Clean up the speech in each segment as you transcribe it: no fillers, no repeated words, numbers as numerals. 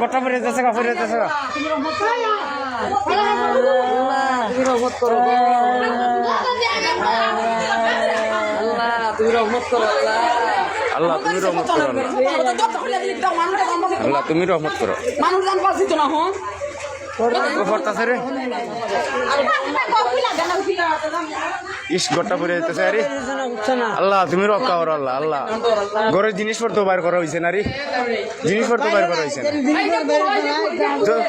গোটা পরে যাচ্ছে গা পরে যাচ্ছে গা তুমি রহমত করো তুমি রহমত করো আল্লাহ তুমি রহমত করো আল্লাহ তুমি রহমত করো মানুষ জান পারছি তো না হন পড়তাছে রে ইস গোটা পরে যেতেছে আরে আল্লাহ তুমি রক্ষা করো আল্লাহ আল্লাহ ঘরের জিনিসপত্র বাইর করা হয়েছে না রে জিনিসপত্র বাইর করা হয়েছে না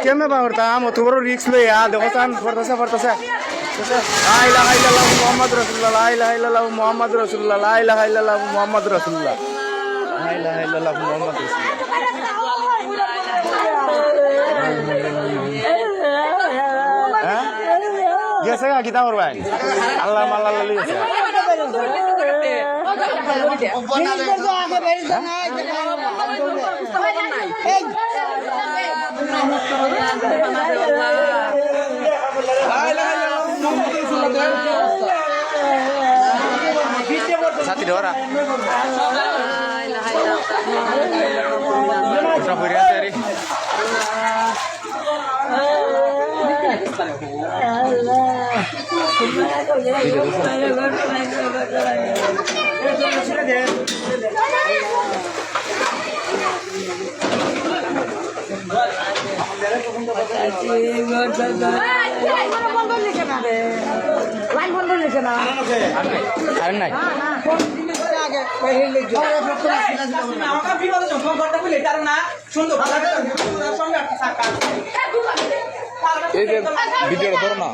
কেমনে বাবার দাম অত বড় রিক্স লইয়া দেখো চান পড়তেছে পড়তেছে লা ইলাহা ইল্লাল্লাহ মুহাম্মাদুর রাসূলুল্লাহ লা ইলাহা ইল্লাল্লাহ মুহাম্মাদুর রাসূলুল্লাহ লা ইলাহা ইল্লাল্লাহ মুহাম্মাদুর রাসূলুল্লাহ লা ইলাহা ইল্লাল্লাহ মুহাম্মাদুর রাসূলুল্লাহ গেছে গা কিতা করবেন আল্লাহ মাল্লাহ লই গেছে সাথী ধরা আর নাই এই যে ভিডিওটা ধরো না